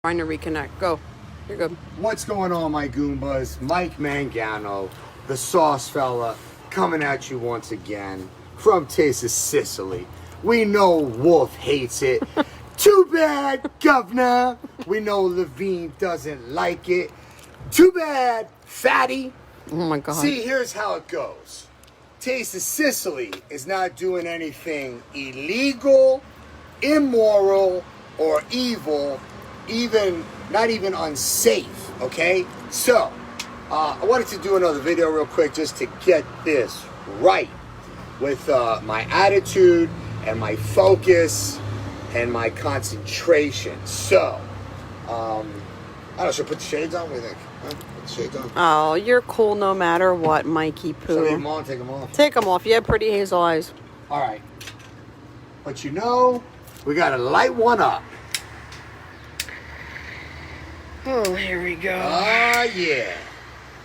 Trying to reconnect. Go. You're good. What's going on, my Goombas? Mike Mangano, the sauce fella, coming at you once again from Taste of Sicily. We know Wolf hates it. Too bad, Governor. We know Levine doesn't like it. Too bad, Fatty. Oh my God. See, here's how it goes. Taste of Sicily is not doing anything illegal, immoral, or evil. Not even unsafe, okay? So, I wanted to do another video real quick just to get this right with my attitude and my focus and my concentration. So, I don't know, should I put the shades on? What do you think? Huh? Put the shades on? Oh, you're cool no matter what, Mikey Poo. Should I leave them on, take them off? Take them off. You have pretty hazel eyes. All right. But you know, we got to light one up. Oh, here we go. Ah, yeah.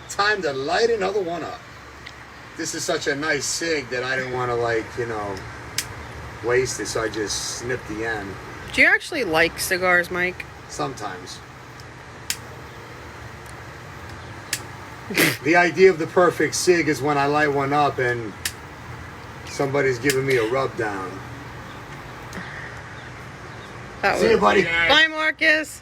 Time to light another one up. This is such a nice cig that I didn't want to, waste it, so I just snipped the end. Do you actually like cigars, Mike? Sometimes. The idea of the perfect cig is when I light one up and somebody's giving me a rub down. See you, buddy. Bye, Marcus.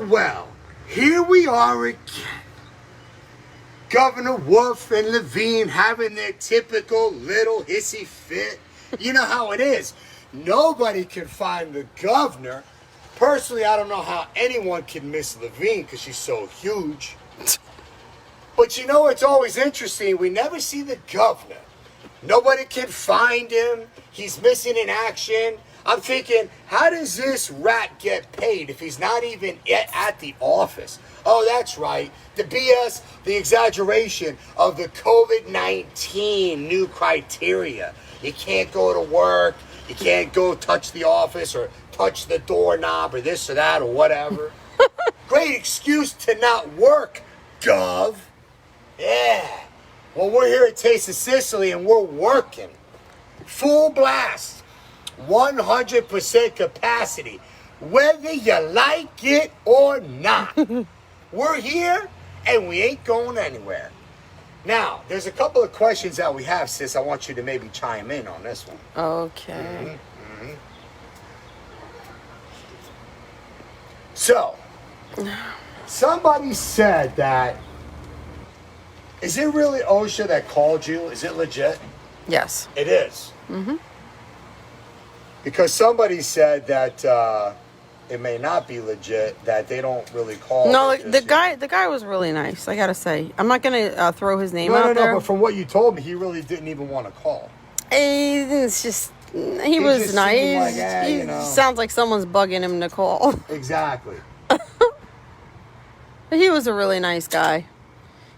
Well, here we are again. Governor Wolf and Levine having their typical little hissy fit. You know how it is. Nobody can find the governor. Personally, I don't know how anyone can miss Levine because she's so huge. But you know, it's always interesting. We never see the governor. Nobody can find him. He's missing in action. I'm thinking, how does this rat get paid if he's not even at the office? Oh, that's right. The BS, the exaggeration of the COVID-19 new criteria. You can't go to work. You can't go touch the office or touch the doorknob or this or that or whatever. Great excuse to not work, Gov. Yeah. Well, we're here at Taste of Sicily and we're working. Full blast. 100% capacity, whether you like it or not. We're here and we ain't going anywhere. Now, there's a couple of questions that we have, sis. I want you to maybe chime in on this one. Okay. So, somebody said that, is it really OSHA that called you? Is it legit? Yes. It is. Because somebody said that it may not be legit, that they don't really call. No, the guy was really nice. I gotta say, I'm not gonna throw his name out there. No. But from what you told me, he really didn't even want to call. It's just he was just nice. Like, he sounds like someone's bugging him to call. Exactly. But he was a really nice guy.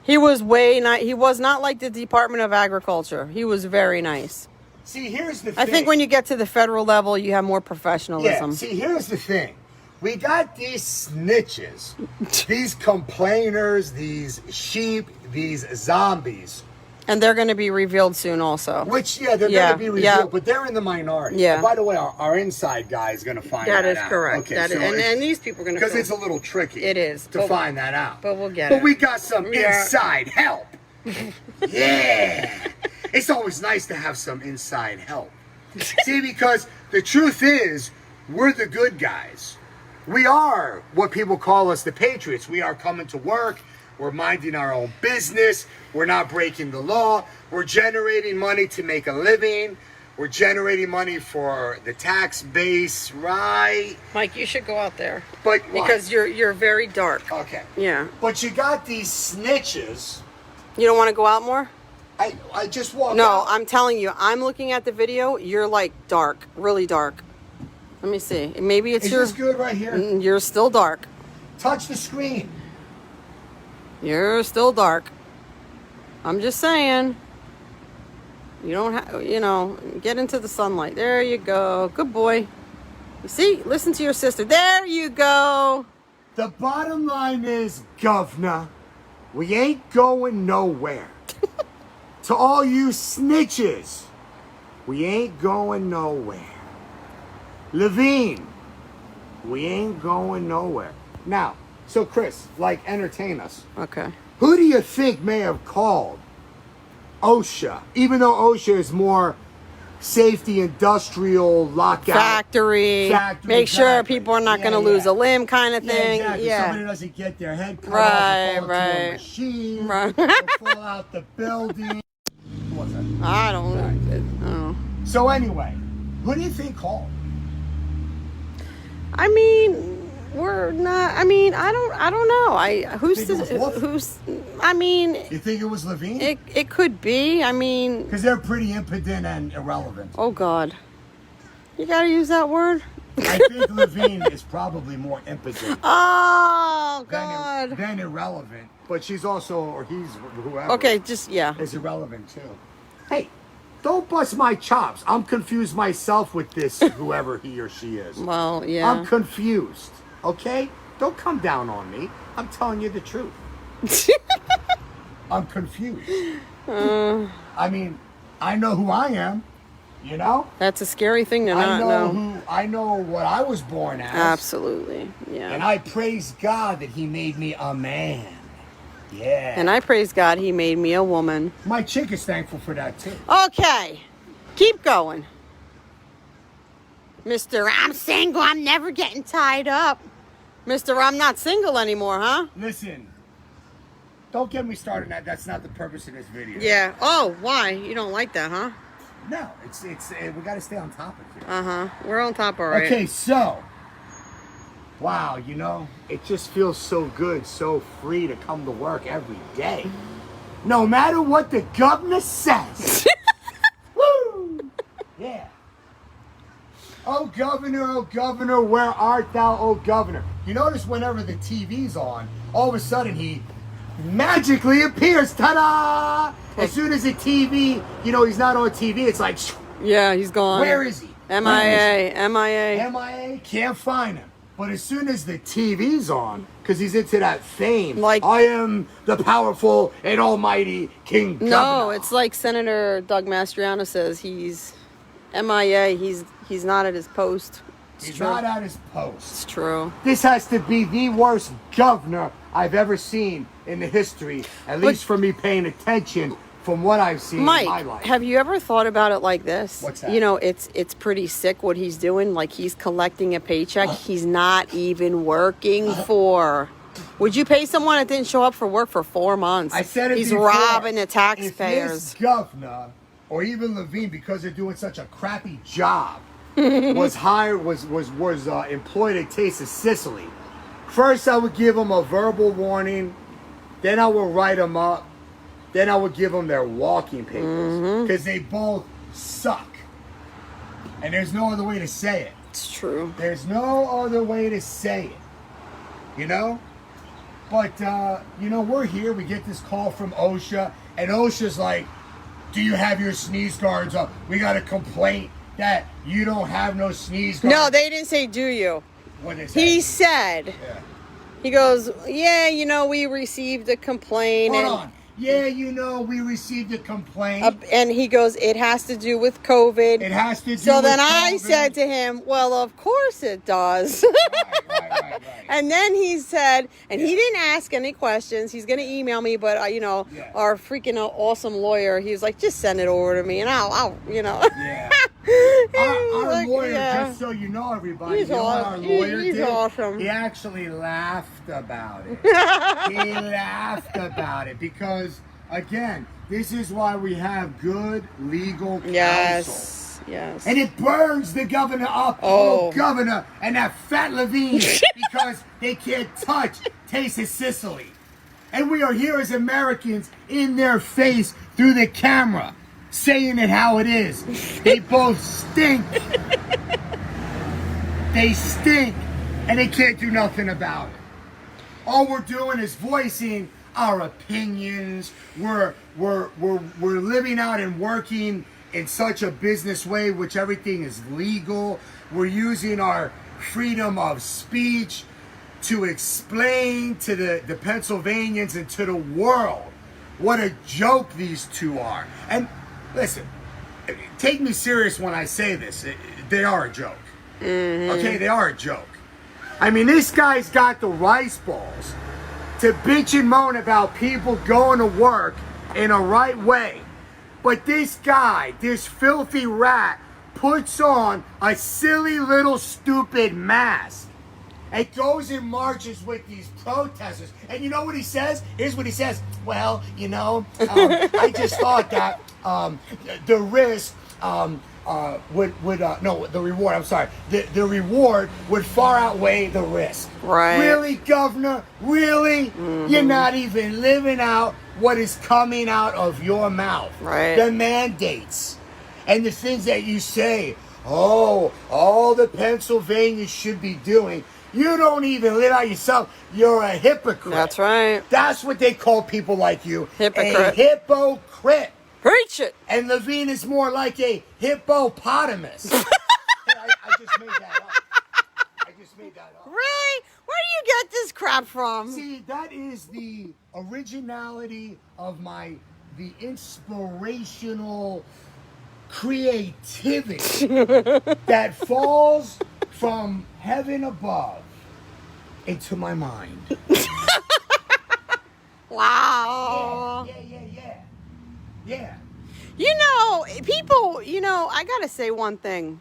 He was way nice. He was not like the Department of Agriculture. He was very nice. See, here's the thing. I think when you get to the federal level, you have more professionalism. Yeah, see, here's the thing. We got these snitches, these complainers, these sheep, these zombies. And they're going to be revealed soon also. Which, they're going to be revealed, but they're in the minority. Yeah. And by the way, our inside guy is going to find that out. That is correct. Okay, and these people are going to... Because it's a little tricky. It is. To find that out. But we'll get it. But we got some inside help. Yeah. It's always nice to have some inside help. See, because the truth is, we're the good guys. We are what people call us the patriots. We are coming to work. We're minding our own business. We're not breaking the law. We're generating money to make a living. We're generating money for the tax base, right? Mike, you should go out there. But because you're very dark. Okay. Yeah. But you got these snitches. You don't want to go out more? I just walked out. No, I'm telling you, I'm looking at the video. You're like dark, really dark. Let me see. Maybe it's Is this good right here? You're still dark. Touch the screen. You're still dark. I'm just saying. You don't have, get into the sunlight. There you go. Good boy. You see? Listen to your sister. There you go. The bottom line is, Governor, we ain't going nowhere. To all you snitches, we ain't going nowhere. Levine, we ain't going nowhere. Now, so Chris, like, entertain us. Okay. Who do you think may have called OSHA? Even though OSHA is more safety, industrial, lockout. Factory. Make sure people are not going to lose a limb kind of thing. Exactly. Yeah. Somebody doesn't get their head cut off or fall into a machine. Right. Or fall out the building. Who was that? I don't know. So anyway, who do you think called? I mean, we're not. I mean, I don't know. Who's? I mean, You think it was Levine? it could be. I mean, Because they're pretty impotent and irrelevant. oh God, you gotta use that word. I think Levine is probably more impotent Oh God. than irrelevant. But she's also, or he's, whoever. Okay, just yeah. Is irrelevant too. Hey, don't bust my chops. I'm confused myself with this, whoever he or she is. Well, yeah. I'm confused. Okay? Don't come down on me. I'm telling you the truth. I'm confused. I mean, I know who I am. You know? That's a scary thing to not know. I know what I was born as. Absolutely, yeah. And I praise God that He made me a man. Yeah. And I praise God He made me a woman. My chick is thankful for that too. Okay, keep going. Mr. I'm single, I'm never getting tied up. Mr. I'm not single anymore, huh? Listen, don't get me started on that. That's not the purpose of this video. Yeah. Oh, why? You don't like that, huh? No, it's we got to stay on topic here. Uh-huh. We're on top, all right. Okay, so, wow, you know, it just feels so good, so free to come to work every day. No matter what the governor says. Woo! Yeah. Oh, governor, where art thou, oh, governor? You notice whenever the TV's on, all of a sudden he magically appears. Ta-da! As soon as the TV, you know, he's not on TV, it's like, yeah, he's gone. where is he? MIA. MIA, can't find him. But as soon as the TV's on, because he's into that fame, like, I am the powerful and almighty King Governor. No, it's like Senator Doug Mastriano says, he's MIA, he's not at his post. He's not at his post. It's true. This has to be the worst governor I've ever seen in the history, at least for me paying attention from what I've seen in my life. Mike, have you ever thought about it like this? What's that? You know, it's pretty sick what he's doing. Like, he's collecting a paycheck he's not even working for. Would you pay someone that didn't show up for work for 4 months? I said it He's before. robbing the taxpayers. If this governor, or even Levine, because they're doing such a crappy job, was employed at Taste of Sicily, first I would give them a verbal warning, then I would write them up, then I would give them their walking papers, because they both suck. And there's no other way to say it. It's true. There's no other way to say it. You know? But, you know, we're here. We get this call from OSHA. And OSHA's like, do you have your sneeze guards up? We got a complaint that you don't have no sneeze guards. No, they didn't say, do you? What did they say? He said, Yeah. he goes, yeah, you know, we received a complaint. Hold on. Yeah, you know, we received a complaint. And he goes, it has to do with COVID. It has to do So with then COVID. I said to him, well, of course it does. Right. And then he said, and he didn't ask any questions. He's going to email me, but, you know, our freaking awesome lawyer, he was like, just send it over to me and I'll you know. Yeah. Our like, lawyer, yeah. just so you know, everybody, He's you know what awesome. our lawyer He's did? awesome. He actually laughed about it. He laughed about it because, again, this is why we have good legal counsel. Yes. And it burns the governor up. Oh, governor, and that fat Levine, because they can't touch Taste of Sicily. And we are here as Americans in their face through the camera, saying it how it is. They both stink. They stink, and they can't do nothing about it. All we're doing is voicing our opinions. We're living out and working in such a business way, which everything is legal. We're using our freedom of speech to explain to the Pennsylvanians and to the world what a joke these two are. And listen, take me serious when I say this. They are a joke. Okay, they are a joke. I mean, this guy's got the rice balls to bitch and moan about people going to work in a right way. But this guy, this filthy rat, puts on a silly little stupid mask and goes and marches with these protesters. And you know what he says? Here's what he says. Well, you know, I just thought that the risk the reward, I'm sorry. The reward would far outweigh the risk. Right. Really, governor? Really? You're not even living out what is coming out of your mouth. Right. The mandates and the things that you say, oh, all the Pennsylvania should be doing. You don't even live out yourself. You're a hypocrite. That's right. That's what they call people like you. Hypocrite. A hypocrite. Preach it. And Levine is more like a hippopotamus. I just made that up. Really? Where do you get this crap from? See, that is the originality of the inspirational creativity that falls from heaven above into my mind. Wow. Yeah. You know, people, I gotta say one thing.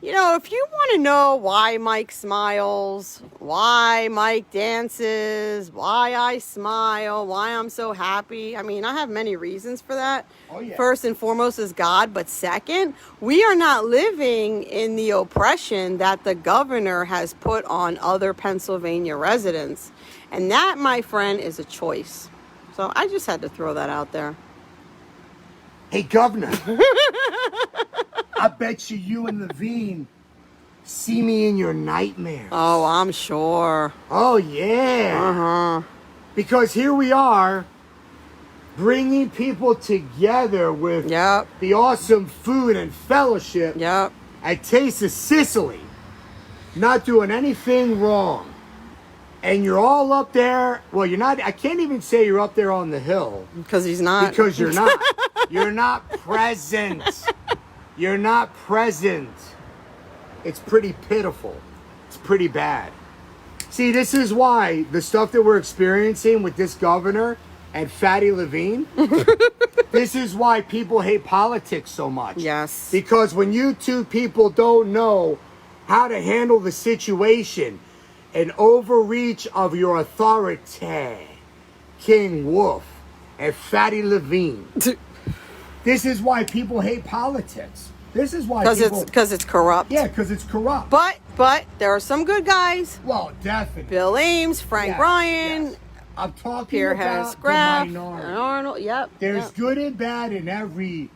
If you want to know why Mike smiles, why Mike dances, why I smile, why I'm so happy, I mean, I have many reasons for that. Oh, yeah. First and foremost is God, but second, we are not living in the oppression that the governor has put on other Pennsylvania residents. And that, my friend, is a choice. So I just had to throw that out there. Hey, Governor. I bet you and Levine see me in your nightmares. Oh, I'm sure. Oh, yeah. Uh-huh. Because here we are, bringing people together with the awesome food and fellowship at Taste of Sicily. Not doing anything wrong. And you're all up there. Well, you're not. I can't even say you're up there on the hill. Because he's not. Because you're not. You're not present. You're not present. It's pretty pitiful. It's pretty bad. See, this is why the stuff that we're experiencing with this governor and Fatty Levine, this is why people hate politics so much. Yes. Because when you two people don't know how to handle the situation, an overreach of your authority, King Wolf and Fatty Levine. This is why people hate politics. This is why because it's corrupt. Yeah, because it's corrupt. But there are some good guys. Well, definitely. Bill Ames, Frank Bryan. Yes. I'm talking Pierre about Harris the Graff, minority. Arnold. Yep. There's good and bad in every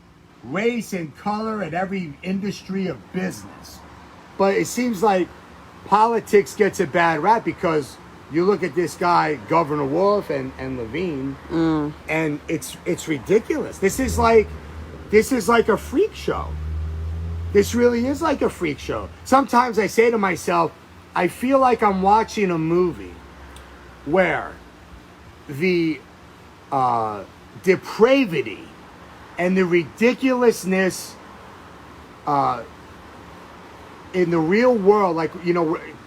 race and color and every industry of business. But it seems like politics gets a bad rap because you look at this guy, Governor Wolf and Levine, and it's ridiculous. This is like a freak show. This really is like a freak show. Sometimes I say to myself, I feel like I'm watching a movie where the depravity and the ridiculousness in the real world, like,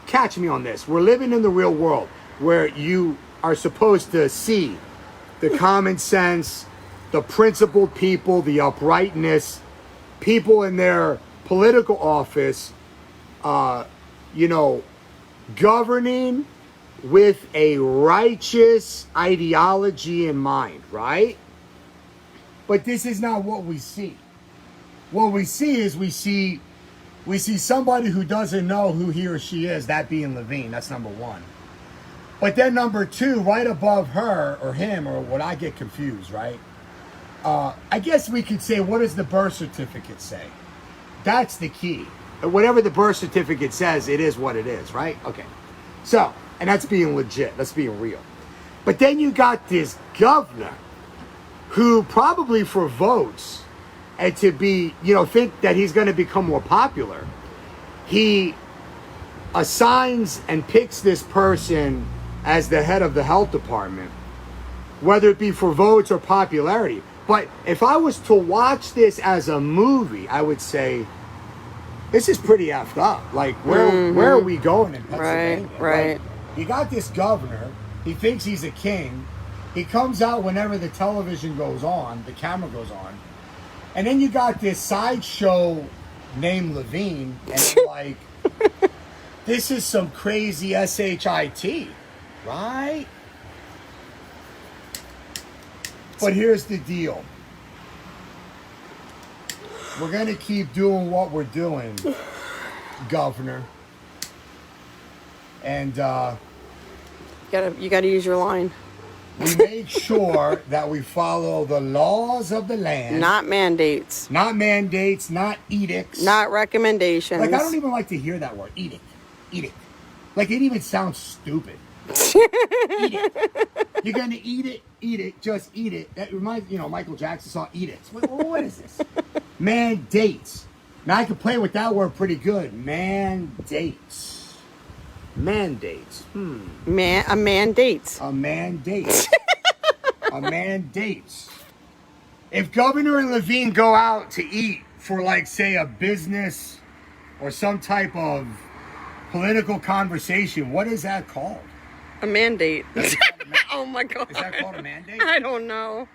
catch me on this. We're living in the real world where you are supposed to see the common sense, the principled people, the uprightness, people in their political office, governing with a righteous ideology in mind, right? But this is not what we see. What we see is we see somebody who doesn't know who he or she is, that being Levine. That's number one. But then number two, right above her or him, or what I get confused, right? I guess we could say, what does the birth certificate say? That's the key. Whatever the birth certificate says, it is what it is, right? Okay. So, and that's being legit. That's being real. But then you got this governor who probably for votes and to be, think that he's going to become more popular, he assigns and picks this person as the head of the health department, whether it be for votes or popularity. But if I was to watch this as a movie, I would say, this is pretty effed up. Like, where are we going in Pennsylvania? Right. Like, you got this governor, he thinks he's a king. He comes out whenever the television goes on, the camera goes on. And then you got this sideshow named Levine, and you're like, this is some crazy SHIT, right? But here's the deal. We're going to keep doing what we're doing, Governor. And You gotta use your line. we make sure that we follow the laws of the land. Not mandates. Not mandates, not edicts. Not recommendations. Like, I don't even like to hear that word, edict. Edict. Like, it even sounds stupid. Eat it. You're going to eat it, just eat it. That reminds, Michael Jackson song, Eat It. What is this? Mandates. Now, I can play with that word pretty good. Mandates. Mandates. A man dates. A mandate. A mandate. If Governor and Levine go out to eat for, like, say, a business or some type of political conversation, what is that called? A mandate. Oh my God. Is that called a mandate? I don't know.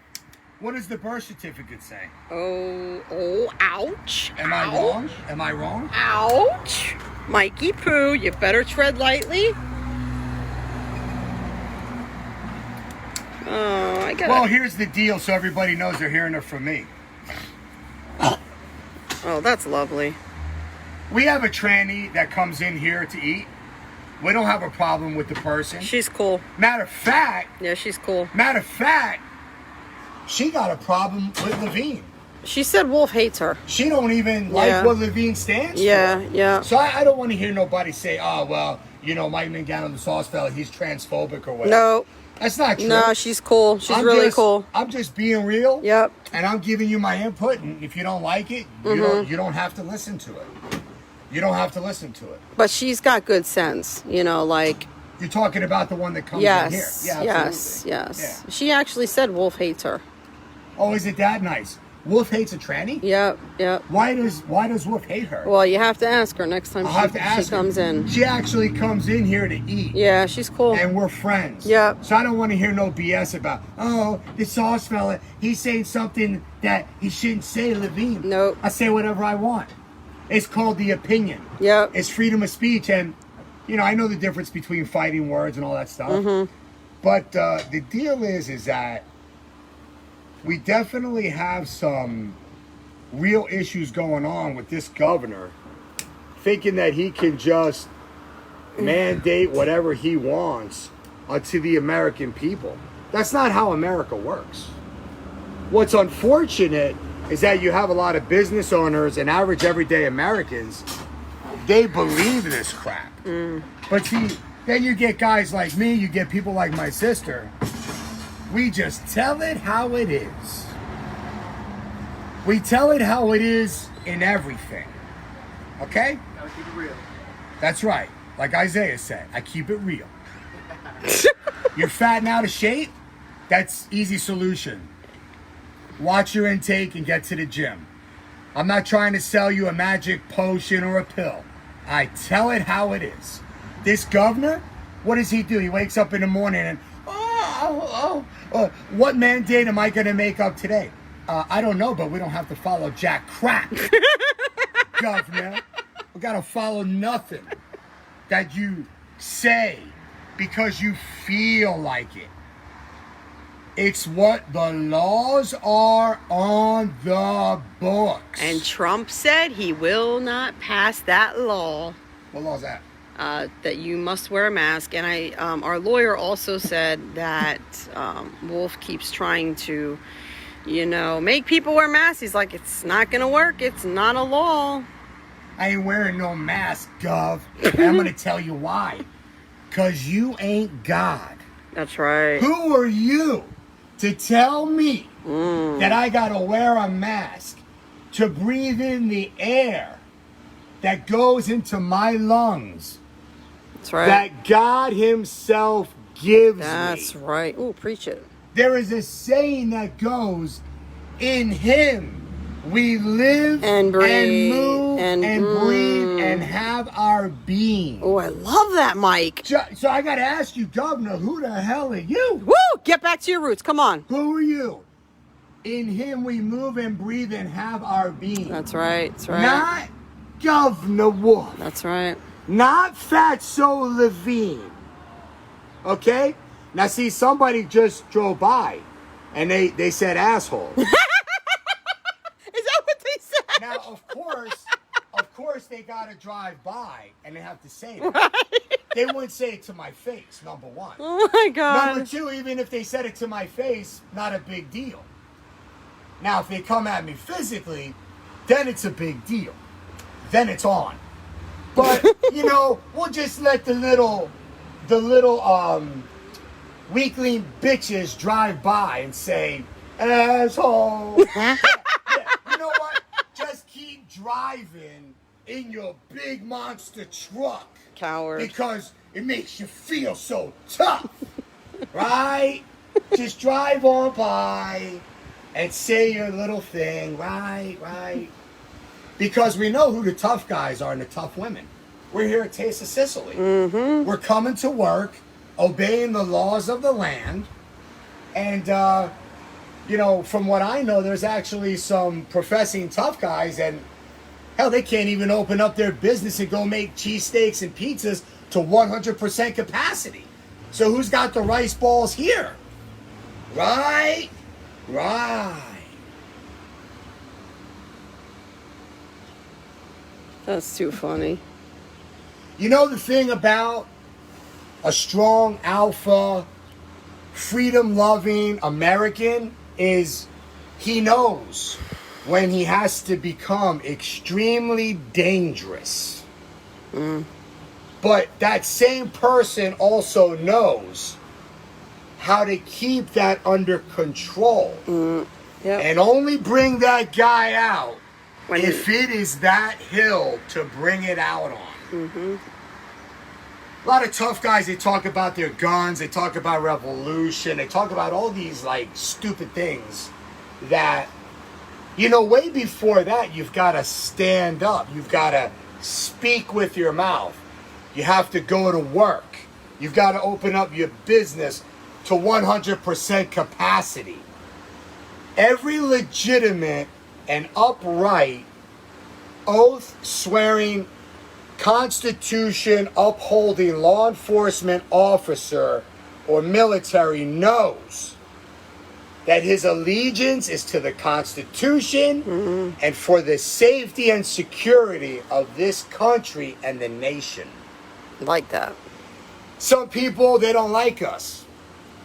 What does the birth certificate say? Oh, ouch. Am I wrong? Am I wrong? Ouch. Mikey Poo, you better tread lightly. Oh, I got Well, here's the deal so everybody knows they're hearing it from me. Oh, that's lovely. We have a tranny that comes in here to eat. We don't have a problem with the person. She's cool. Matter of fact, Yeah, she's cool. she got a problem with Levine. She said Wolf hates her. She don't even like what Levine stands for. Yeah. So I don't want to hear nobody say, oh, well, Mike Mangano, the sauce fella, he's transphobic or whatever. No. That's not true. No, she's cool. She's really cool. I'm just being real. Yep. And I'm giving you my input. And if you don't like it, you don't have to listen to it. You don't have to listen to it. But she's got good sense, like... You're talking about the one that comes in here. Yeah, absolutely. Yes. She actually said Wolf hates her. Oh, is it that nice? Wolf hates a tranny? Yep. Why does Wolf hate her? Well, you have to ask her next time she comes in. She actually comes in here to eat. Yeah, she's cool. And we're friends. Yep. So I don't want to hear no BS about, the sauce fella, he's saying something that he shouldn't say, Levine. Nope. I say whatever I want. It's called the opinion. Yep. It's freedom of speech. And, I know the difference between fighting words and all that stuff. But the deal is that we definitely have some real issues going on with this governor thinking that he can just mandate whatever he wants to the American people. That's not how America works. What's unfortunate is that you have a lot of business owners and average everyday Americans, they believe this crap. But see, then you get guys like me, you get people like my sister. We just tell it how it is. We tell it how it is in everything. Okay? Gotta keep it real. That's right. Like Isaiah said, I keep it real. You're fat and out of shape? That's easy solution. Watch your intake and get to the gym. I'm not trying to sell you a magic potion or a pill. I tell it how it is. This governor, what does he do? He wakes up in the morning and, what mandate am I going to make up today? I don't know, but we don't have to follow jack crap. Governor, we got to follow nothing that you say because you feel like it. It's what the laws are on the books. And Trump said he will not pass that law. What law is that? That you must wear a mask. And our lawyer also said that Wolf keeps trying to, make people wear masks. He's like, it's not going to work. It's not a law. I ain't wearing no mask, Gov. And I'm going to tell you why. Because you ain't God. That's right. Who are you to tell me that I got to wear a mask to breathe in the air that goes into my lungs That's right. that God himself gives That's me. right. Ooh, preach it. There is a saying that goes, in him we live And breathe move and breathe and have our being. Oh, I love that, Mike. So I got to ask you, Governor, who the hell are you? Woo! Get back to your roots. Come on. Who are you? In him we move and breathe and have our being. That's right. That's right. Not Governor Wolf. That's right. Not Fatso Levine. Okay? Now see, somebody just drove by and they said asshole. Is that what they said? Now, of course they gotta drive by and they have to say that. Right. They wouldn't say it to my face, number one. Oh my God. Number two, even if they said it to my face, not a big deal. Now, if they come at me physically, then it's a big deal. Then it's on. But, we'll just let the little weakling bitches drive by and say, asshole. Yeah, you know what? Just keep driving in your big monster truck. Coward. Because it makes you feel so tough. Right? Just drive on by and say your little thing. Right. Because we know who the tough guys are and the tough women. We're here at Taste of Sicily. Mm-hmm. We're coming to work, obeying the laws of the land. And, from what I know, there's actually some professing tough guys, and hell, they can't even open up their business and go make cheesesteaks and pizzas to 100% capacity. So who's got the rice balls here? Right. That's too funny. You know the thing about a strong alpha, freedom-loving American is he knows when he has to become extremely dangerous. But that same person also knows how to keep that under control. Yep. And only bring that guy out if it is that hill to bring it out on. A lot of tough guys, they talk about their guns, they talk about revolution, they talk about all these stupid things that, way before that, you've got to stand up. You've got to speak with your mouth. You have to go to work. You've got to open up your business to 100% capacity. Every legitimate and upright, oath-swearing, Constitution upholding law enforcement officer or military knows that his allegiance is to the Constitution and for the safety and security of this country and the nation. Like that. Some people, they don't like us.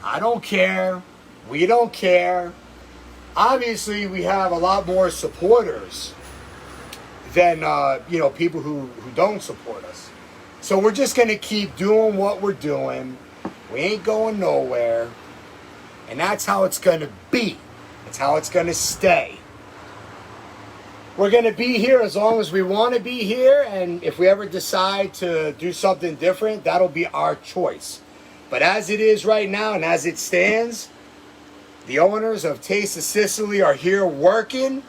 I don't care. We don't care. Obviously, we have a lot more supporters than people who don't support us. So we're just going to keep doing what we're doing. We ain't going nowhere. And that's how it's going to be. That's how it's going to stay. We're going to be here as long as we want to be here. And if we ever decide to do something different, that'll be our choice. But as it is right now and as it stands, the owners of Taste of Sicily are here working.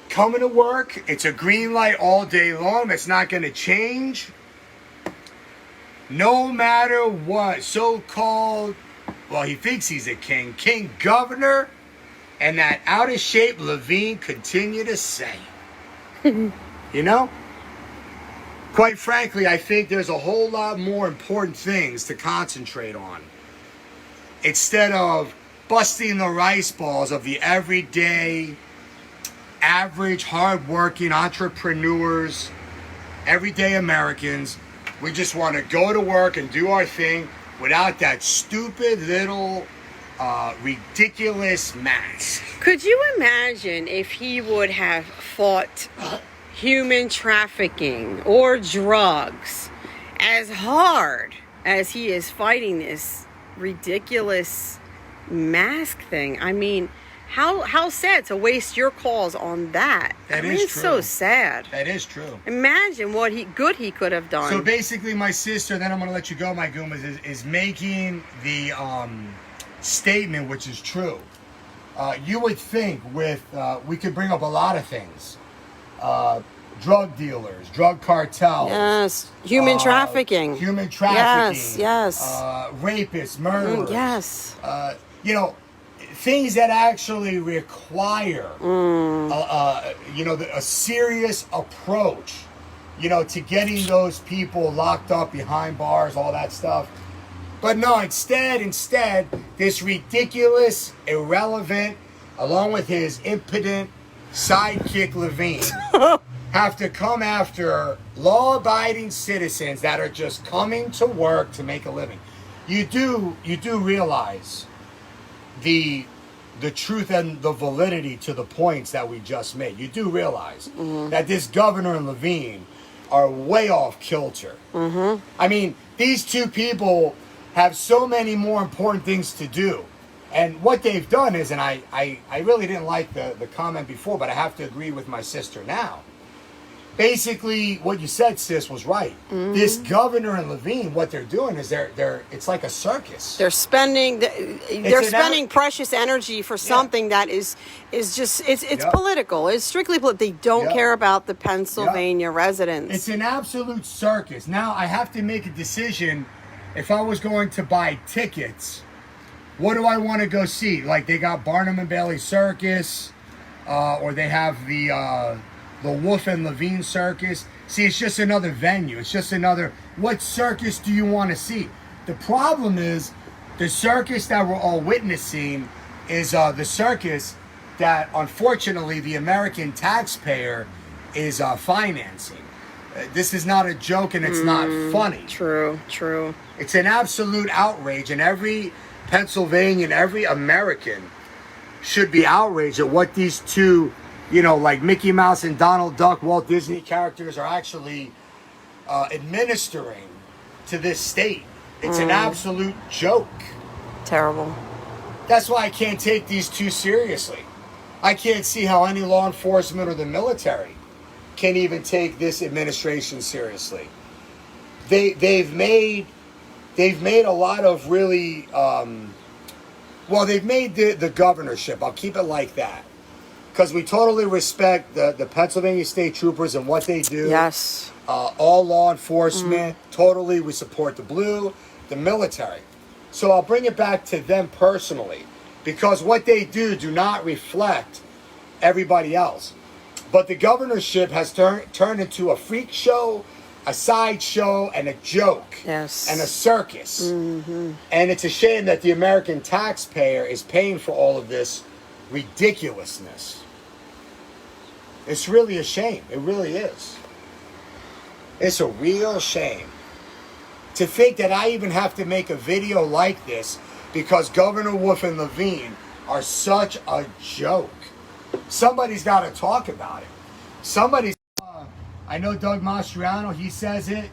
Coming to work. It's a green light all day long. It's not going to change. No matter what so-called, he thinks he's a king governor, and that out of shape Levine continue to say. Quite frankly, I think there's a whole lot more important things to concentrate on. Instead of busting the rice balls of the everyday, average, hard-working entrepreneurs, everyday Americans, we just want to go to work and do our thing without that stupid little ridiculous mask. Could you imagine if he would have fought human trafficking or drugs as hard as he is fighting this ridiculous mask thing? I mean, How sad to waste your calls on that. That I mean, is it's true. so sad. That is true. Imagine what good he could have done. So basically, my sister, then I'm going to let you go, my Goombas, is making the statement, which is true. You would think we could bring up a lot of things. Drug dealers, drug cartels. Yes. Human trafficking. Human trafficking. Yes. Rapists, murderers. Yes. Things that actually require, a serious approach, to getting those people locked up behind bars, all that stuff. But no, instead, this ridiculous, irrelevant, along with his impotent sidekick Levine, have to come after law-abiding citizens that are just coming to work to make a living. You do realize the truth and the validity to the points that we just made. You do realize that this governor and Levine are way off kilter. I mean, these two people have so many more important things to do. And what they've done is, and I really didn't like the comment before, but I have to agree with my sister now. Basically, what you said, sis, was right. This governor and Levine, what they're doing is it's like a circus. They're spending precious energy for something that is just it's political. It's strictly political. They don't care about the Pennsylvania residents. It's an absolute circus. Now I have to make a decision. If I was going to buy tickets, what do I want to go see? Like they got Barnum and Bailey Circus, or they have the Wolf and Levine Circus. See, it's just another venue. It's just another, what circus do you want to see? The problem is, the circus that we're all witnessing is the circus that, unfortunately, the American taxpayer is financing. This is not a joke, and it's not funny. True. It's an absolute outrage, and every Pennsylvanian, every American should be outraged at what these two, like Mickey Mouse and Donald Duck, Walt Disney characters are actually administering to this state. It's an absolute joke. Terrible. That's why I can't take these two seriously. I can't see how any law enforcement or the military can even take this administration seriously. They've made a lot of really they've made the governorship. I'll keep it like that. Because we totally respect the Pennsylvania State Troopers and what they do. Yes. All law enforcement, totally. We support the blue, the military. So I'll bring it back to them personally. Because what they do not reflect everybody else. But the governorship has turned into a freak show, a sideshow, and a joke. Yes. And a circus. And it's a shame that the American taxpayer is paying for all of this ridiculousness. It's really a shame. It really is. It's a real shame. To think that I even have to make a video like this because Governor Wolf and Levine are such a joke. Somebody's got to talk about it. I know Doug Mastriano, he says it.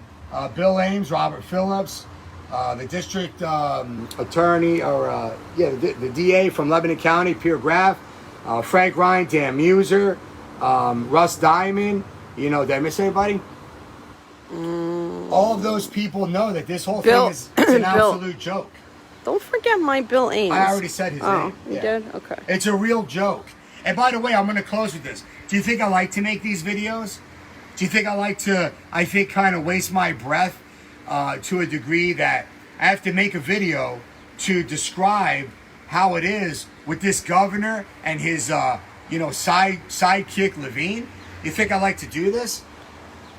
Bill Ames, Robert Phillips, the district attorney, or the DA from Lebanon County, Pierre Graff, Frank Ryan, Dan Muser, Russ Diamond. Did I miss anybody? All of those people know that this whole thing is an absolute joke. Don't forget my Bill Ames. I already said his name. Oh, you did? Okay. It's a real joke. And by the way, I'm going to close with this. Do you think I like to make these videos? Do you think I think kind of waste my breath to a degree that I have to make a video to describe how it is with this governor and his, sidekick Levine? You think I like to do this?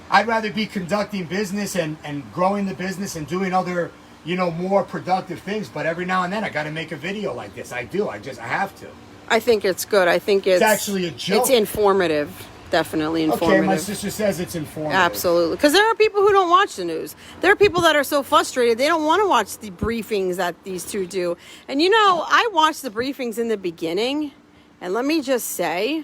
I'd rather be conducting business and growing the business and doing other, more productive things. But every now and then I got to make a video like this. I do. I have to. I think it's good. I think it's actually a joke. It's informative. Definitely informative. Okay, my sister says it's informative. Absolutely. Because there are people who don't watch the news. There are people that are so frustrated, they don't want to watch the briefings that these two do. And I watched the briefings in the beginning, and let me just say,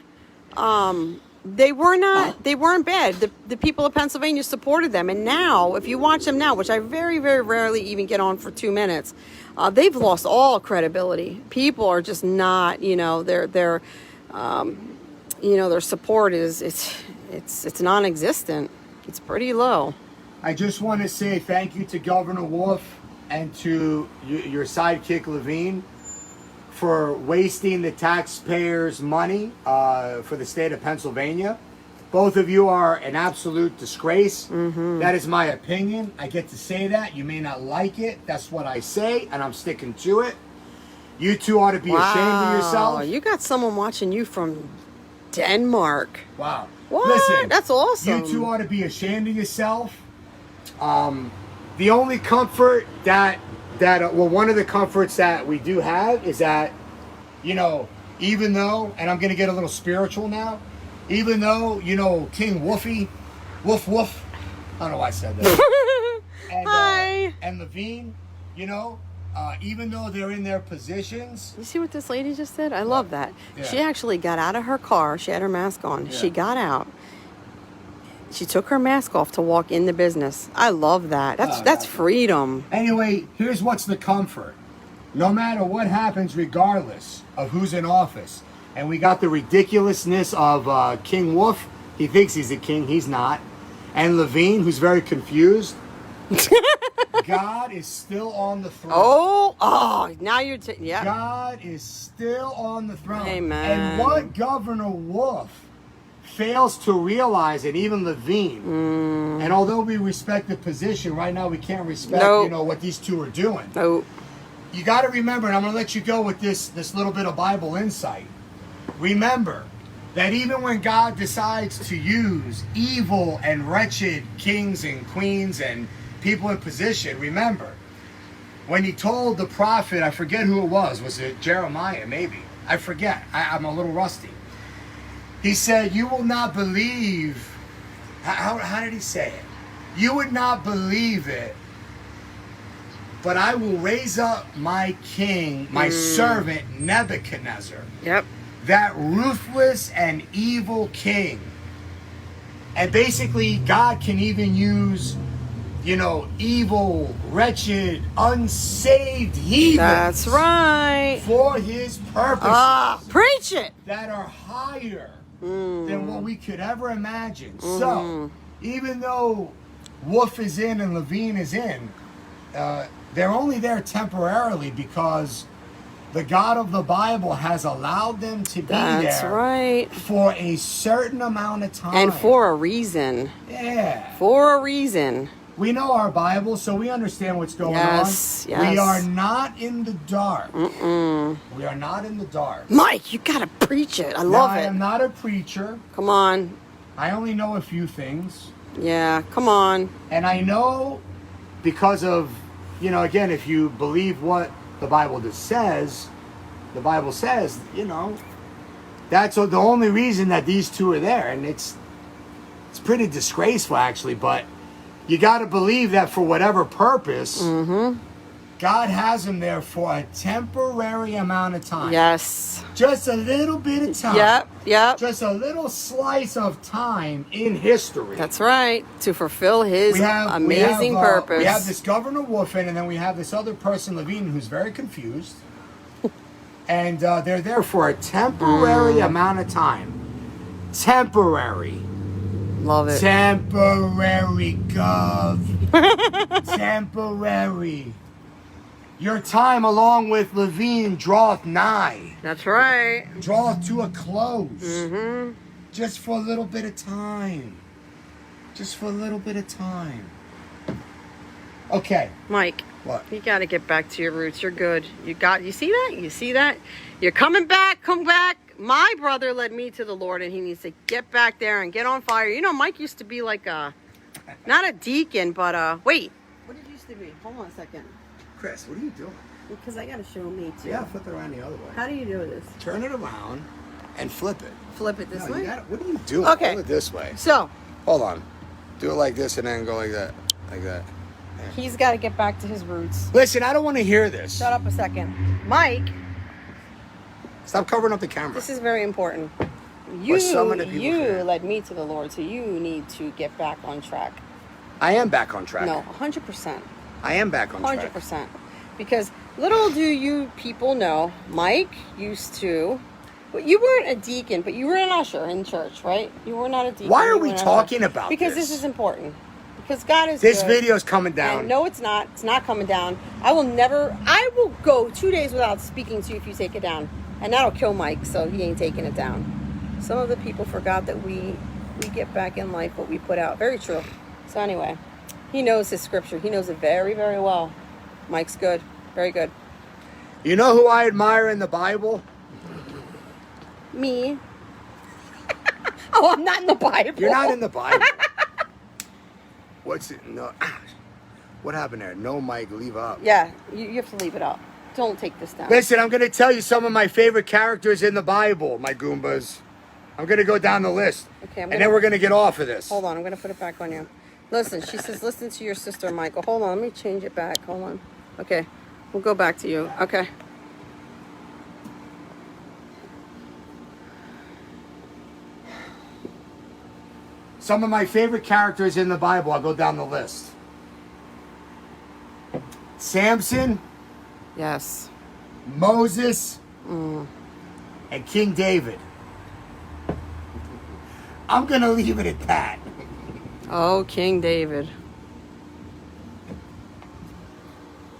they weren't bad. The people of Pennsylvania supported them. And now, if you watch them now, which I very, very rarely even get on for 2 minutes, they've lost all credibility. People are just not, their support it's non-existent. It's pretty low. I just want to say thank you to Governor Wolf and to your sidekick Levine for wasting the taxpayers' money for the state of Pennsylvania. Both of you are an absolute disgrace. That is my opinion. I get to say that. You may not like it. That's what I say, and I'm sticking to it. You two ought to be ashamed of yourself. You got someone watching you from Denmark. Wow. What? Listen, that's awesome. You two ought to be ashamed of yourself. The only comfort one of the comforts that we do have is that, even though, and I'm going to get a little spiritual now, even though, King Woofy, woof woof, I don't know why I said that. And, Hi. And Levine, even though they're in their positions. You see what this lady just did? I love that. Yeah. She actually got out of her car. She had her mask on. Yeah. She got out. She took her mask off to walk in the business. I love that. That's freedom. Anyway, here's what's the comfort. No matter what happens, regardless of who's in office, and we got the ridiculousness of King Wolf. He thinks he's a king. He's not. And Levine, who's very confused. God is still on the throne. Oh, now you're... yeah. God is still on the throne. Amen. And what Governor Wolf fails to realize, and even Levine, and although we respect the position, right now we can't respect, what these two are doing. Nope. You got to remember, and I'm going to let you go with this little bit of Bible insight. Remember that even when God decides to use evil and wretched kings and queens and people in position, remember, when he told the prophet, I forget who it was it Jeremiah, maybe? I forget. I'm a little rusty. He said, you will not believe, how did he say it? You would not believe it, but I will raise up my king, my servant Nebuchadnezzar. Yep. That ruthless and evil king. And basically, God can even use, evil, wretched, unsaved heathens. That's right. For his purposes. Preach it. That are higher than what we could ever imagine. So, even though Wolf is in and Levine is in, they're only there temporarily because the God of the Bible has allowed them to be That's there right. for a certain amount of time. And for a reason. Yeah. For a reason. We know our Bible, so we understand what's going on. Yes. We are not in the dark. We are not in the dark. Mike, you gotta preach it. I love I it. am not a preacher. Come on. I only know a few things. Yeah, come on. And I know because of, again, if you believe what the Bible says, that's the only reason that these two are there. And it's pretty disgraceful, actually, but you got to believe that for whatever purpose, God has them there for a temporary amount of time. Yes. Just a little bit of time. Yep. Just a little slice of time in history. That's right. To fulfill his amazing purpose. We have this Governor Wolfen, and then we have this other person, Levine, who's very confused. And they're there for a temporary amount of time. Temporary. Love it. Temporary, Gov. Temporary. Your time along with Levine draweth nigh. That's right. Draweth to a close. Just for a little bit of time. Just for a little bit of time. Okay. Mike. What? You got to get back to your roots. You're good. You see that? You see that? You're coming back. Come back. My brother led me to the Lord, and he needs to get back there and get on fire. Mike used to be like not a deacon, but wait. What did he used to be? Hold on a second. Chris, what are you doing? Because I got to show me too. Yeah, flip it around the other way. How do you do this? Turn it around and flip it. Flip it this way? What are you doing? Okay. Hold it this way. So. Hold on. Do it like this and then go like that. Like that. Yeah. He's got to get back to his roots. Listen, I don't want to hear this. Shut up a second. Mike. Stop covering up the camera. This is very important. Or some of the people You can. led me to the Lord, so you need to get back on track. I am back on track. No, 100%. I am back on track. 100%. Because little do you people know, Mike used to. Well, you weren't a deacon, but you were an usher in church, right? You were not a deacon. Why are you we were an talking usher. about Because this? this is important. Because God is This good. video's coming down. And no, it's not. It's not coming down. I will go 2 days without speaking to you if you take it down. And that'll kill Mike, so he ain't taking it down. Some of the people forgot that we get back in life what we put out. Very true. So anyway, he knows his scripture. He knows it very, very well. Mike's good. Very good. You know who I admire in the Bible? Me. Oh, I'm not in the Bible. You're not in the Bible. What's it? No. What happened there? No, Mike, leave up. Yeah, you have to leave it up. Don't take this down. Listen, I'm going to tell you some of my favorite characters in the Bible, my Goombas. I'm going to go down the list. Okay, and then we're going to get off of this. Hold on, I'm going to put it back on you. Listen, she says, listen to your sister, Michael. Hold on, let me change it back. Hold on. Okay, we'll go back to you. Okay. Some of my favorite characters in the Bible, I'll go down the list. Samson, Yes. Moses, and King David. I'm going to leave it at that. Oh, King David.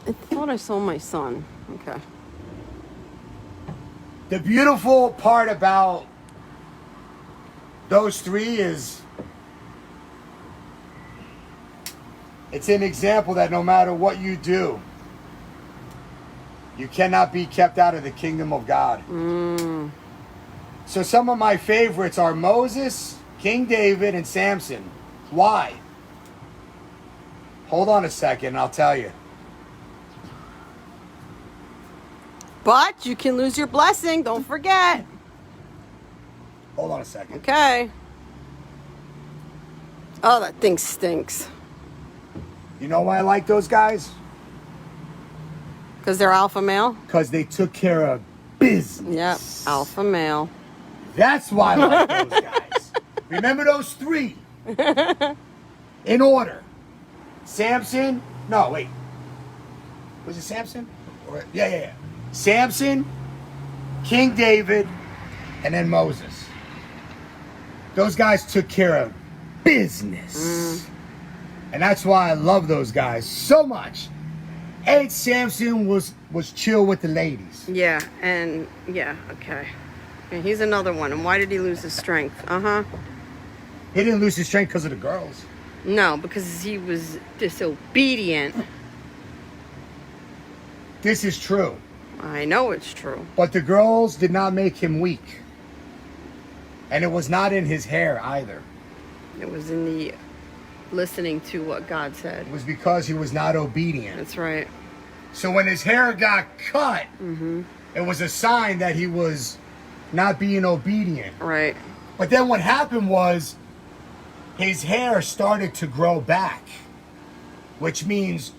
I thought I saw my son. Okay. The beautiful part about those three is it's an example that no matter what you do, you cannot be kept out of the kingdom of God. So some of my favorites are Moses, King David, and Samson. Why? Hold on a second and I'll tell you. But you can lose your blessing. Don't forget. Hold on a second. Okay. Oh, that thing stinks. You know why I like those guys? Because they're alpha male? Because they took care of business. Yep, alpha male. That's why I like those guys. Remember those three? In order. Samson. No, wait. Was it Samson? Yeah. Samson, King David, and then Moses. Those guys took care of business. And that's why I love those guys so much. And Samson was chill with the ladies. Yeah, and yeah, okay. And he's another one. And why did he lose his strength? He didn't lose his strength because of the girls. No, because he was disobedient. This is true. I know it's true. But the girls did not make him weak. And it was not in his hair either. It was in the listening to what God said. It was because he was not obedient. That's right. So when his hair got cut, it was a sign that he was not being obedient. Right. But then what happened was his hair started to grow back, which means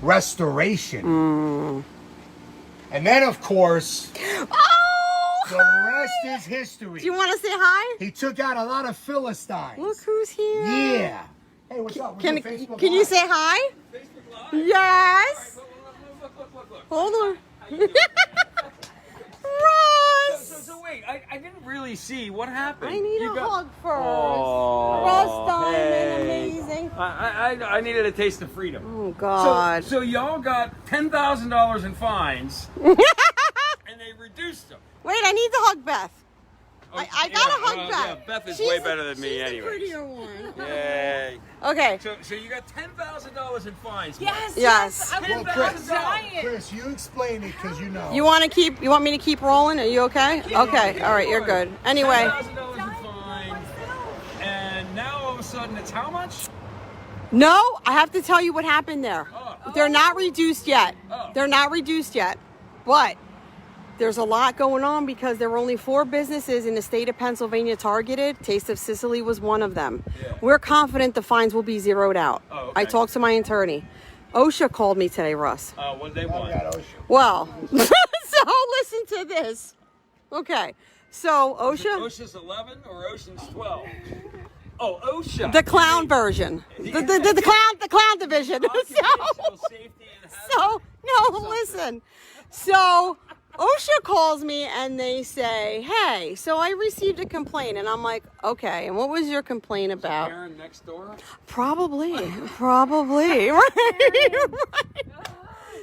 restoration. And then, of course, Oh! the rest is history. Do you want to say hi? He took out a lot of Philistines. Look who's here. Yeah. Hey, what's up? We're Can doing Facebook you Live. say hi? Facebook Live? Yes. Look. Hold on. Russ. So wait, I didn't really see what happened. I need You a got- hug first. Oh, Russ Diamond, hey. amazing. I needed a taste of freedom. Oh God. So y'all got $10,000 in fines, and they reduced them. Wait, I need to hug Beth. I gotta hug Beth. Yeah, Beth is way better than me she's anyway. the prettier one. Yay. Okay. So you got $10,000 in fines. Yes. Yes. I Well, will Chris, giant. Chris, you explain it because you know. You want me to keep rolling? Are you okay? Okay. All right. You're good. Anyway. $10,000 in fines, and now all of a sudden it's how much? No, I have to tell you what happened there. Oh. They're not reduced yet. Oh. They're not reduced yet. But there's a lot going on because there were only 4 businesses in the state of Pennsylvania targeted. Taste of Sicily was one of them. Yeah. We're confident the fines will be zeroed out. Oh, okay. I talked to my attorney. OSHA called me today, Russ. What did they Oh, want? God, OSHA. Well, so listen to this. Okay. So Is it OSHA, OSHA's 11 or Ocean's 12? Oh, OSHA. the clown version, the clown division. Occupational safety and hazard. So no, listen. So OSHA calls me and they say, "Hey, so I received a complaint," and I'm like, "Okay, and what was your complaint about?" Karen next door. Probably, right.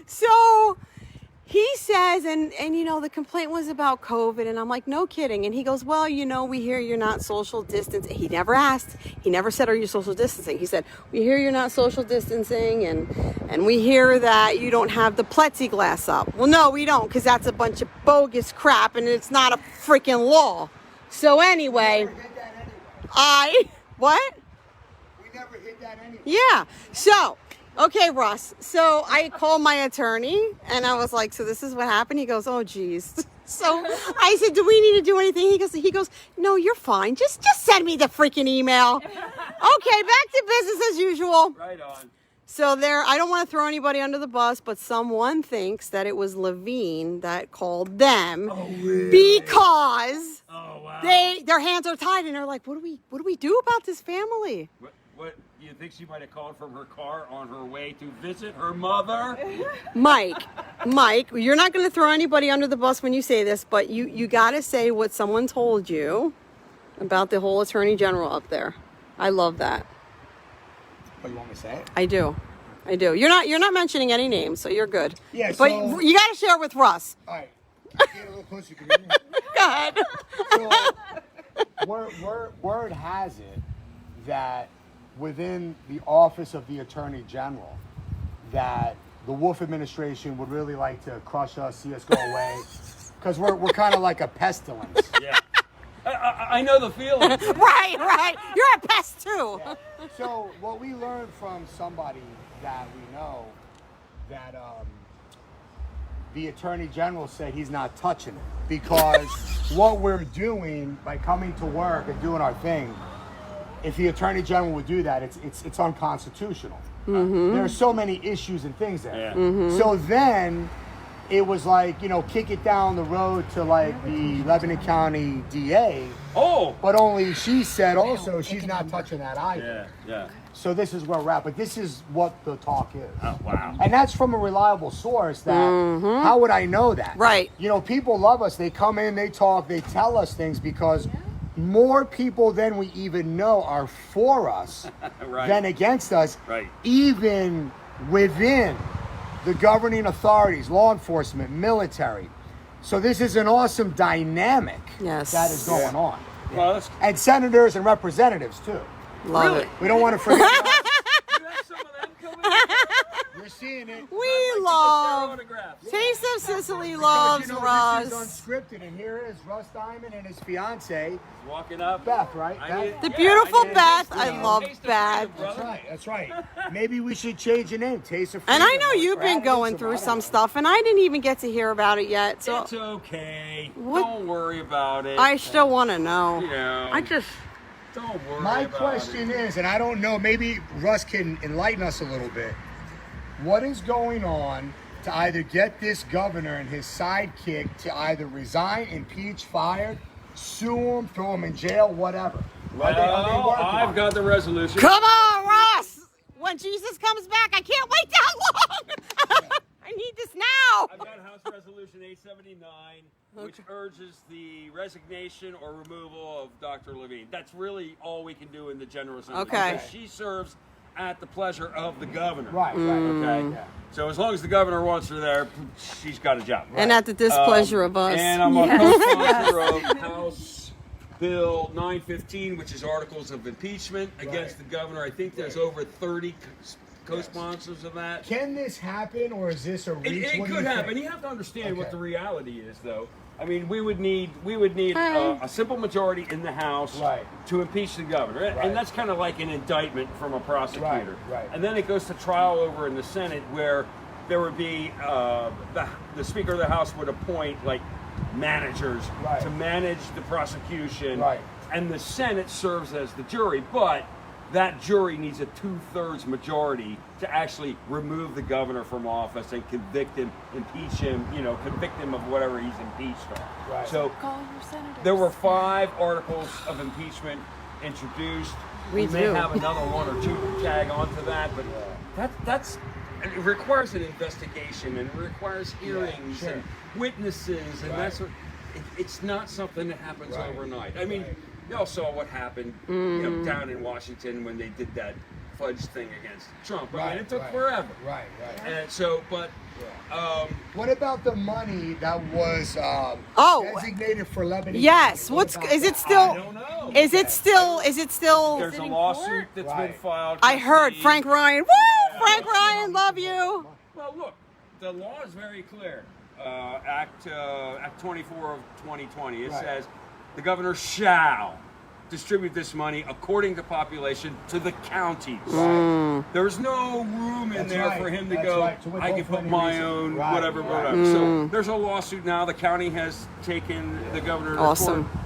So he says, and you know, the complaint was about COVID, and I'm like, no kidding. And he goes, well, you know, we hear you're not social distancing. He never asked. He never said, are you social distancing? He said, we hear you're not social distancing, and we hear that you don't have the plexiglass up. Well, no, we don't, because that's a bunch of bogus crap, and it's not a freaking law. So anyway, what? We never hit that anyway. Yeah. So, okay, Russ. So I called my attorney and I was like, so this is what happened? He goes, oh, geez. So I said, do we need to do anything? He goes, no, you're fine. Just send me the freaking email. Okay, back to business as usual. Right on. So I don't want to throw anybody under the bus, but someone thinks that it was Levine that called them because their hands are tied and they're like, what do we do about this family? What you think she might have called from her car on her way to visit her mother? Mike, you're not going to throw anybody under the bus when you say this, but you got to say what someone told you about the whole attorney general up there. I love that. Oh, you want me to say it? I do. You're not mentioning any names, so you're good. Yeah, but so- you got to share it with Russ. All right. Get a little closer. You can hear me. Go ahead. So, word has it that within the office of the Attorney General, that the Wolf administration would really like to crush us, see us go away, because we're kind of like a pestilence. Yeah. I know the feeling. Right. You're a pest too. Yeah. So what we learned from somebody that we know, that the Attorney General said he's not touching it, because what we're doing by coming to work and doing our thing, if the Attorney General would do that, it's unconstitutional. Mm-hmm. There are so many issues and things there. Yeah. Mm-hmm. So then it was like, kick it down the road to like the Lebanon County DA. Oh. But only she said also she's not touching that either. Yeah. So this is where we're at. But this is what the talk is. Oh, wow. And that's from a reliable source that, how would I know that? Right. People love us. They come in, they talk, they tell us things because more people than we even know are for us Right. than against us. Right. Even within the governing authorities, law enforcement, military. So this is an awesome dynamic that is going on. Well, that's And senators and representatives too. Love Really? it. We don't want to forget. you have some of them coming in? You're seeing it. We love Autographs. Taste of Sicily Because, loves This is Russ. unscripted, and here is Russ Diamond and his fiance, Walking up. Beth, right? The beautiful Beth. taste I of love freedom, Beth. brother. That's right. Maybe we should change the name, Taste of And Freedom. I know you've or been add it going to through I some don't know. stuff, and I didn't even get to hear about it yet. So It's okay. What? Don't worry about it. I still want to know. I just. don't worry My about question it. is, and I don't know, maybe Russ can enlighten us a little bit. What is going on to either get this governor and his sidekick to either resign, impeach, fired, sue him, throw him in jail, whatever? Are they Well, working on I've it? got the resolution. Come on, Russ! When Jesus comes back, I can't wait that long! I need this now! I've got House Resolution 879, which urges the resignation or removal of Dr. Levine. That's really all we can do in the General Assembly. Okay. Because she serves at the pleasure of the governor. Right. Okay. Yeah. So as long as the governor wants her there, she's got a job. And at the displeasure of us. And I'm a co-sponsor of House Bill 915, which is articles of impeachment against the governor. I think there's over 30 co-sponsors of that. Can this happen, or is this a reach? It What do could you happen. think? You have to understand what Okay. the reality is, though. I mean, we would need a simple majority in the House Right. to impeach the governor, Right. and that's kind of like an indictment from a prosecutor. Right. And then it goes to trial over in the Senate, where there would be the Speaker of the House would appoint like managers Right. to manage the prosecution, Right. and the Senate serves as the jury, but that jury needs a 2/3 majority to actually remove the governor from office and convict him, impeach him, convict him of whatever he's impeached on. Right. So Call your senators. there were 5 articles of impeachment introduced. We may do. have another 1 or 2 to tag onto that, but it requires an investigation and it requires hearings sure. and witnesses and that's what. It's not something that happens overnight. I mean, y'all saw what happened down in Washington when they did that fudge thing against Trump. I mean, it took forever. Right. And so, but What about the money that was designated for Lebanon? Yes. Is it still? I don't know. Is it still? There's a lawsuit that's been filed. I heard against Frank the- Ryan. Woo! Frank Ryan, love you. Well, look, the law is very clear. Act 24 of 2020. It says the governor shall distribute this money according to population to the counties. There's no room in there for him to go, I can put my own whatever. So there's a lawsuit now. The county has taken the governor to Awesome. court.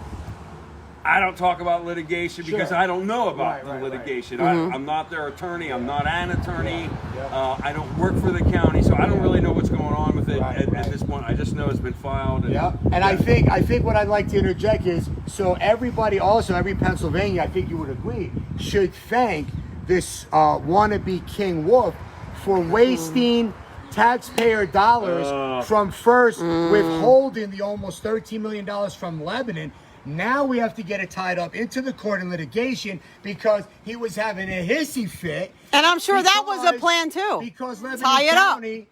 I don't talk about litigation because I don't know about the litigation. I'm not their attorney. I'm not an attorney. I don't work for the county, so I don't really know what's going on with it at this point. I just know it's been filed. And I think what I'd like to interject is, so everybody, also every Pennsylvania, I think you would agree, should thank this wannabe King Wolf for wasting taxpayer dollars from first withholding the almost $13 million from Lebanon. Now we have to get it tied up into the court in litigation because he was having a hissy fit. And I'm sure that was a plan too. Because Lebanon Tie it up. County,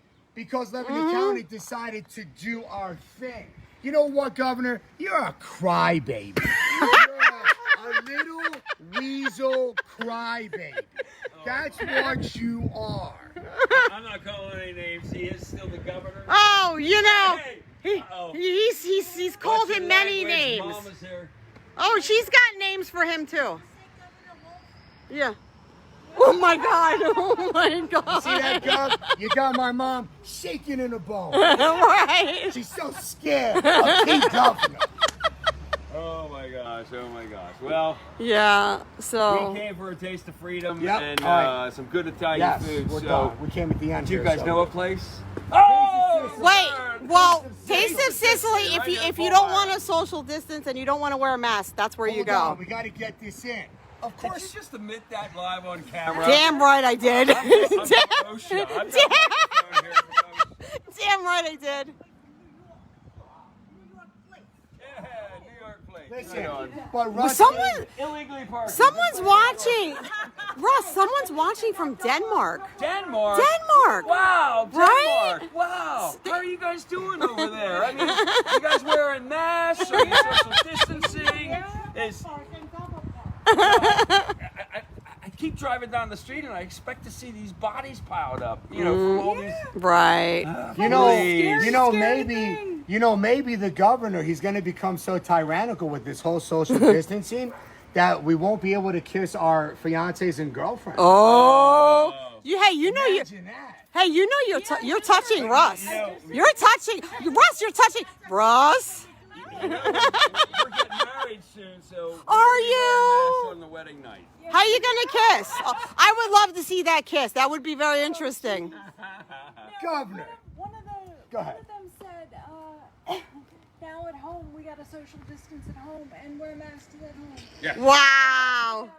County decided to do our thing. You know what, Governor? You're a crybaby. You're a little weasel crybaby. That's what you are. I'm not calling any names. He is still the governor. Oh, Hey! he's called him many names. Mama's here. Oh, she's got names for him too. Yeah. Oh my God! Oh my God! See that, Gov? You got my mom shaking in the bone. Right. She's so scared of King Governor. Oh my gosh! Oh my gosh! Well, Yeah. we So. came for a taste of freedom Yep. and All right. some good Italian Yes, food. we're So, done. We came at the end. do you here, guys so- know a place? Oh! Wait. Well, Taste of Sicily. Right here, If you don't Beaumont. want to social distance and you don't want to wear a mask, that's where you Hold go. on, we got to get this in. Of Did course. you just admit that live on camera? Damn right I did. I'm OSHA. I've got a microphone here for Damn right I did. Yeah, New York plate. Listen, Right on. but Russ, Someone. Illegally parked. Someone's watching. Russ, someone's watching from Denmark. Denmark. Denmark. Wow, Right? Denmark. Wow. How are you guys doing over there? I mean, you guys wearing masks? Are you social distancing? I keep driving down the street and I expect to see these bodies piled up. From all these. Right. maybe the governor, he's going to become so tyrannical with this whole social distancing that we won't be able to kiss our fiancés and girlfriends. Oh. You Imagine that. Hey, you're touching Russ. You're touching Russ. You're touching Russ. We're getting married soon, so. Are you? On the wedding night. How you gonna kiss? Oh, I would love to see that kiss. That would be very interesting. Governor. One of Go ahead. them said, now at home we got to social distance at home and wear masks at home. Yeah. Wow.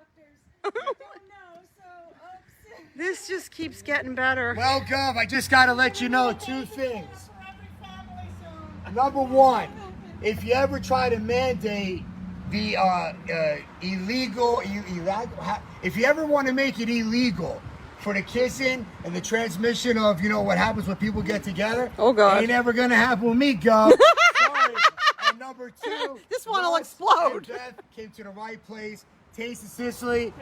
Doctors don't know, so oops. This just keeps getting better. Well, Gov, I just got to let you know 2 things. Number 1, if you ever try to mandate the if you ever want to make it illegal for the kissing and the transmission of, what happens when people get together. Oh, God. Ain't ever going to happen with me, Gov. Sorry. And number 2. This one will Russ explode. and Beth came to the right place. Taste of Sicily,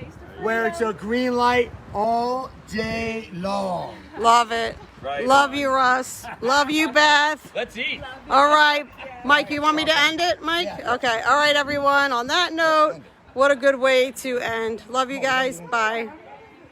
where it's a green light all day long. Love it. Right. Love you, Russ. Love you, Beth. Let's eat. All right. Mike, you want me to end it, Mike? Yeah. Okay. All right, everyone. On that note, what a good way to end. Love you guys. Bye.